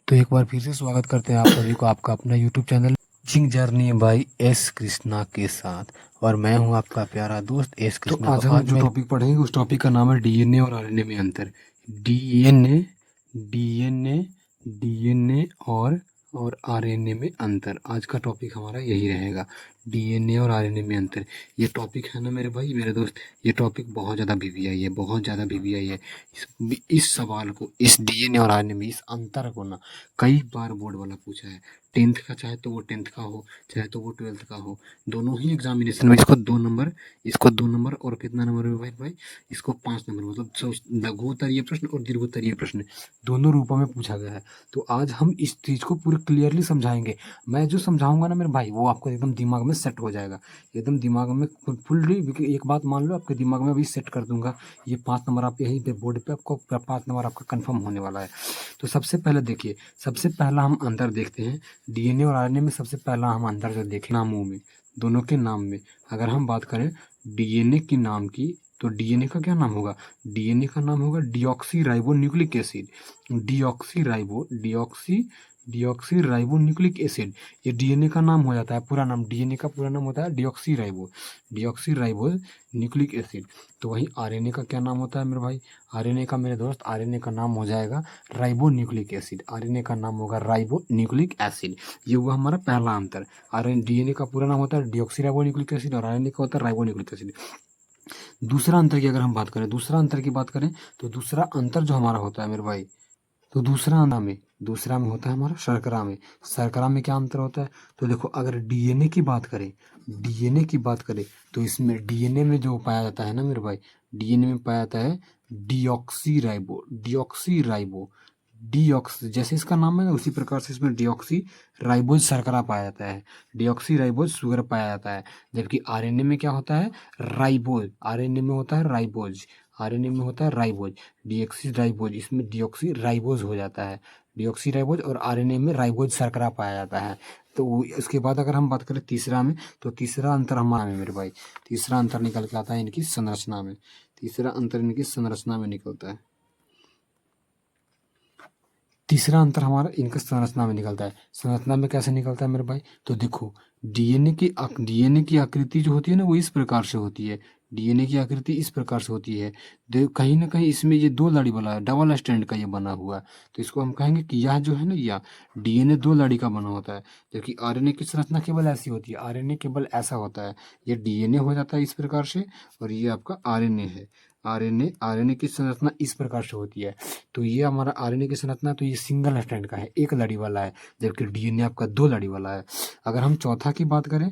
तो एक बार फिर से स्वागत करते हैं आप सभी को आपका अपना YouTube channel teaching journey by S Krishna के साथ। और मैं हूं आपका प्यारा दोस्त एस तो कृष्णा। आज हम जो टॉपिक पढ़ेंगे उस टॉपिक का नाम है डीएनए और आरएनए में अंतर। डीएनए डीएनए डीएनए और आरएनए में अंतर, आज का टॉपिक हमारा यही रहेगा, डीएनए और आरएनए में अंतर। ये टॉपिक है ना मेरे भाई मेरे दोस्त, ये टॉपिक बहुत ज़्यादा वीवीआई है, बहुत ज़्यादा वीवीआई है। इस सवाल को, इस डीएनए और आरएनए में इस अंतर को ना कई बार बोर्ड वाला पूछा है। 10th का, चाहे तो वो 10th का हो, चाहे तो वो 12th का हो, दोनों ही एग्जामिनेशन में इसको 2 नंबर और कितना नंबर में भाई इसको 5 नंबर, मतलब लघु उत्तरीय प्रश्न और दीर्घ उत्तरीय प्रश्न दोनों रूपों में पूछा गया है। तो आज हम इस चीज़ को पूरे क्लियरली समझाएंगे। मैं जो समझाऊंगा ना मेरे भाई, वो आपको एकदम दिमाग में सेट हो जाएगा, एकदम दिमाग में फुल्ली। एक बात मान लो, आपके दिमाग में अभी सेट कर दूंगा। ये 5 नंबर आप यहीं पे बोर्ड पे आपको 5 नंबर आपका कंफर्म होने वाला है। तो सबसे पहले देखिए, सबसे पहला हम अंतर देखते हैं डीएनए और आरएनए में। सबसे पहला हम अंतर जो देखें नामों में, दोनों के नाम में। अगर हम बात करें डीएनए के नाम की, तो डीएनए का क्या नाम होगा? डीएनए का नाम होगा deoxy ribo nucleic acid. Deoxy ribo nucleic acid, ये डीएनए का नाम हो जाता है। पूरा नाम, डीएनए का पूरा नाम होता है डीऑक्सी राइबो न्यूक्लिक एसिड। तो वहीं आरएनए का क्या नाम होता है मेरे भाई? आरएनए का मेरे दोस्त, आरएनए का नाम हो जाएगा राइबो न्यूक्लिक एसिड। आरएनए का नाम होगा राइबो न्यूक्लिक एसिड। ये हुआ हमारा पहला अंतर। आरएनए, डीएनए का पूरा नाम होता है डीऑक्सी राइबो न्यूक्लिक एसिड और आरएनए का होता है राइबो न्यूक्लिक एसिड। दूसरा अंतर की अगर हम बात करें, दूसरा अंतर की बात करें, तो दूसरा अंतर जो हमारा होता है मेरे भाई, तो दूसरा में होता है हमारा शर्करा में। शर्करा में क्या अंतर होता है? तो देखो, अगर डीएनए की बात करें तो इसमें डीएनए में जो पाया जाता है ना मेरे भाई, डीएनए में पाया जाता है डीऑक्सी, जैसे इसका नाम है उसी प्रकार से इसमें डीऑक्सी राइबोज शर्करा पाया जाता है, डीऑक्सी राइबोज शुगर पाया जाता है। जबकि आरएनए में क्या होता है? राइबोज। आरएनए में होता है राइबोज, डीऑक्सी राइबोज, इसमें डीऑक्सी राइबोज हो जाता है, डीऑक्सी राइबोज, और आरएनए में राइबोज शर्करा पाया जाता है। तो उसके बाद अगर हम बात करें तीसरा में, तो तीसरा अंतर हमारा में मेरे भाई, तीसरा अंतर निकल के आता है इनकी संरचना में। तीसरा अंतर इनकी संरचना में निकलता है। तीसरा अंतर हमारा इनका संरचना में निकलता है। संरचना में कैसे निकलता है मेरे भाई? तो देखो, डीएनए की आकृति जो होती है ना, वो इस प्रकार से होती है। डीएनए की आकृति इस प्रकार से होती है। कहीं ना कहीं इसमें ये 2 लड़ी वाला है, डबल स्टैंड का ये बना हुआ है। तो इसको हम कहेंगे कि यह जो है ना, यह डीएनए 2 लड़ी का बना होता है। जबकि आरएनए की संरचना केवल ऐसी होती है, आरएनए केवल ऐसा होता है। ये डीएनए हो जाता है इस प्रकार से, और ये आपका आरएनए है। आरएनए की संरचना इस प्रकार से होती है। तो ये हमारा आरएनए की संरचना, तो ये सिंगल स्टैंड का है, 1 लड़ी वाला है। जबकि डीएनए आपका 2 लड़ी वाला है। अगर हम चौथा की बात करें,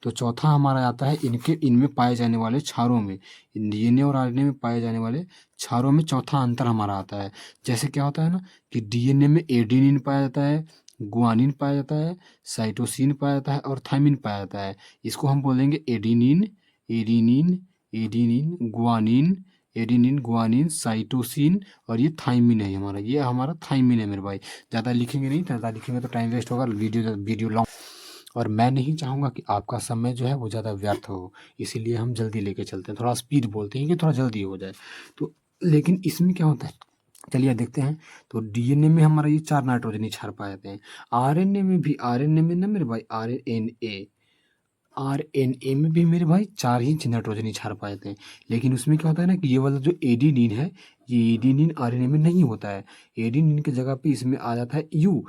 तो चौथा हमारा आता है इनमें पाए जाने वाले क्षारों में, डीएनए और आरएनए में पाए जाने वाले क्षारों में चौथा अंतर हमारा आता है। जैसे क्या होता है ना, कि डीएनए में एडेनिन पाया जाता है, गुआनिन पाया जाता है, साइटोसिन पाया जाता है और थाइमिन पाया जाता है। इसको हम बोलेंगे adenine, adenine adenine, guanine, cytosine, और ये थाइमिन है हमारा, ये हमारा थाइमिन है मेरे भाई। ज़्यादा लिखेंगे नहीं, ज़्यादा लिखेंगे तो टाइम वेस्ट होगा, वीडियो लॉन्ग, और मैं नहीं चाहूँगा कि आपका समय जो है वो ज़्यादा व्यर्थ हो। इसीलिए हम जल्दी लेके चलते हैं, थोड़ा स्पीड बोलते हैं कि थोड़ा जल्दी हो जाए। तो लेकिन इसमें क्या होता है, चलिए देखते हैं। तो डीएनए में हमारा ये 4 नाइट्रोजनी क्षार पाए जाते हैं। आरएनए में ना मेरे भाई, आरएनए में भी मेरे भाई 4 ही नाइट्रोजनी क्षार पाए जाते हैं। लेकिन उसमें क्या होता है ना, कि ये वाला जो एडिनिन है, ये एडिनिन आरएनए में नहीं होता है। एडिनिन की जगह पे इसमें आ जाता है यू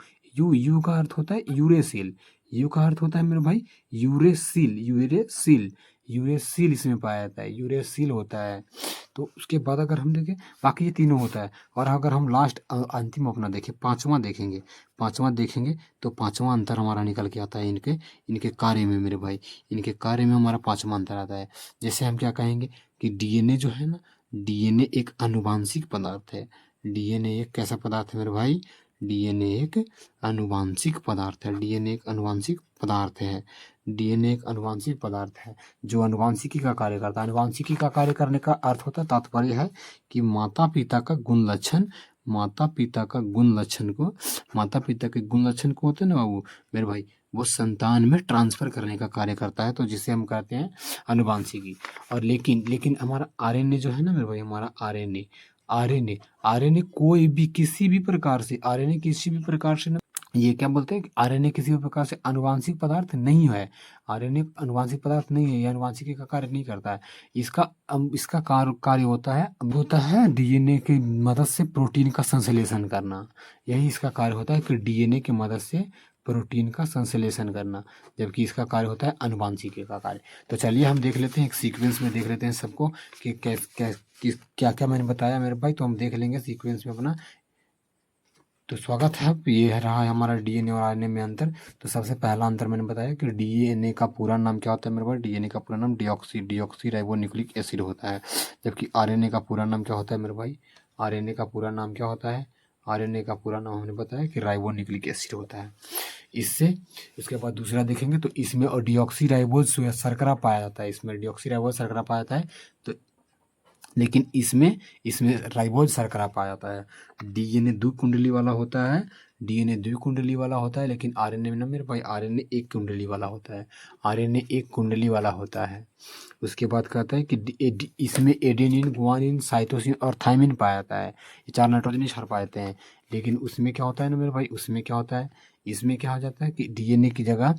का अर्थ होता है यूरेसिल। यू का अर्थ होता है मेरे भाई यूरेसिल इसमें पाया जाता है, यूरेसिल होता है। तो उसके बाद अगर हम देखें, बाकी ये तीनों होता है। और अगर हम लास्ट अंतिम अपना देखें, पांचवा देखेंगे, तो पांचवा अंतर हमारा निकल के आता है इनके कार्य में मेरे भाई। इनके कार्य में हमारा पांचवा अंतर आता है। जैसे हम क्या कहेंगे कि डीएनए जो है ना, डीएनए एक आनुवांशिक पदार्थ है। डीएनए एक कैसा पदार्थ है मेरे भाई? डीएनए एक आनुवांशिक पदार्थ है। डीएनए एक आनुवांशिक पदार्थ है। डीएनए एक आनुवांशिक पदार्थ है जो आनुवांशिकी का कार्य करता है। आनुवांशिकी का कार्य करने का अर्थ होता है, तात्पर्य है कि माता पिता का गुण लक्षण को होते हैं ना बाबू मेरे भाई, वो संतान में ट्रांसफर करने का कार्य करता है। तो जिसे हम कहते हैं आनुवांशिकी। और लेकिन हमारा आरएनए जो है ना मेरे भाई, हमारा आरएनए आरएनए कोई भी किसी भी प्रकार से आरएनए किसी भी प्रकार से ना, ये क्या बोलते हैं कि आरएनए किसी भी प्रकार से आनुवांशिक पदार्थ नहीं है। आरएनए आनुवांशिक पदार्थ नहीं है, ये आनुवांशिकी का कार्य नहीं करता है। इसका कार्य होता है डीएनए की मदद से प्रोटीन का संश्लेषण करना। यही इसका कार्य होता है कि डीएनए की मदद से प्रोटीन का संश्लेषण करना, जबकि इसका कार्य होता है आनुवांशिकी का कार्य। तो चलिए हम देख लेते हैं, एक सीक्वेंस में देख लेते हैं सबको कि क्या क्या मैंने बताया मेरे भाई। तो हम देख लेंगे सीक्वेंस में अपना। तो स्वागत है, ये रहा है हमारा डीएनए और आरएनए में अंतर। तो सबसे पहला अंतर मैंने बताया कि डीएनए का पूरा नाम क्या होता है मेरे भाई। डीएनए का पूरा नाम डीऑक्सी राइबोन्यूक्लिक एसिड होता है, जबकि आरएनए का पूरा नाम क्या होता है मेरे भाई। आरएनए का पूरा नाम क्या होता है। आरएनए का पूरा नाम हमने बताया कि राइबोन्यूक्लिक एसिड होता है। इसके बाद दूसरा देखेंगे तो इसमें और डीऑक्सी राइबोज शर्करा पाया जाता है। इसमें डीऑक्सी राइबोज शर्करा पाया जाता है, तो लेकिन इसमें राइबोज शर्करा पाया जाता है। डीएनए द्विकुंडली वाला होता है, डीएनए द्विकुंडली वाला होता है, लेकिन आरएनए में ना मेरे भाई आरएनए एक कुंडली वाला होता है। आरएनए एक कुंडली वाला होता है। उसके बाद कहता है कि इसमें एडेनिन, गुआनिन, साइटोसिन और थायमिन पाया जाता है। ये 4 नाइट्रोजन क्षार पाए जाते हैं। लेकिन उसमें क्या होता है ना मेरे भाई, उसमें क्या होता है, इसमें क्या हो जाता है कि डीएनए की जगह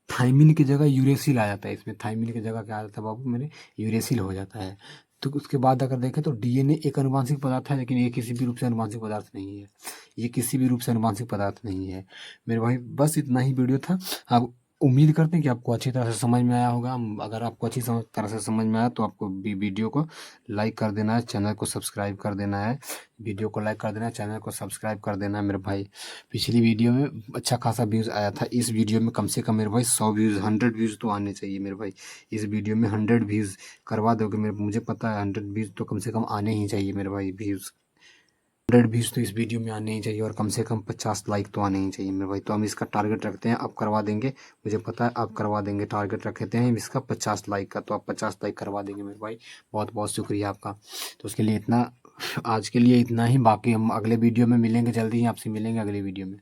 थाइमिन की जगह यूरेसिल आ जाता है। इसमें थाइमिन की जगह क्या आ जाता है बाबू मेरे, यूरेसिल हो जाता है। तो उसके बाद अगर देखें तो डीएनए एक आनुवांशिक पदार्थ है, लेकिन ये किसी भी रूप से आनुवांशिक पदार्थ नहीं है। ये किसी भी रूप से आनुवांशिक पदार्थ नहीं है मेरे भाई। बस इतना ही वीडियो था। आप उम्मीद करते हैं कि आपको अच्छी तरह से समझ में आया होगा। अगर आपको अच्छी तरह से समझ में आया तो आपको वीडियो को लाइक कर देना है, चैनल को सब्सक्राइब कर देना है। वीडियो को लाइक कर देना है, चैनल को सब्सक्राइब कर देना है मेरे भाई। पिछली वीडियो में अच्छा खासा व्यूज़ आया था, इस वीडियो में कम से कम मेरे भाई 100 व्यूज़ 100 व्यूज़ तो आने चाहिए मेरे भाई। इस वीडियो में 100 व्यूज़ करवा दोगे मेरे, मुझे पता है 100 व्यूज़ तो कम से कम आने ही चाहिए मेरे भाई। 100 व्यूज़ तो इस वीडियो में आने ही चाहिए, और कम से कम 50 लाइक तो आने ही चाहिए मेरे भाई। तो हम इसका टारगेट रखते हैं, आप करवा देंगे, मुझे पता है आप करवा देंगे। टारगेट रखते हैं इसका 50 लाइक का, तो आप 50 लाइक करवा देंगे मेरे भाई। बहुत बहुत शुक्रिया आपका। तो उसके लिए इतना, आज के लिए इतना ही। बाकी हम अगले वीडियो में मिलेंगे, जल्दी ही आपसे मिलेंगे अगले वीडियो में।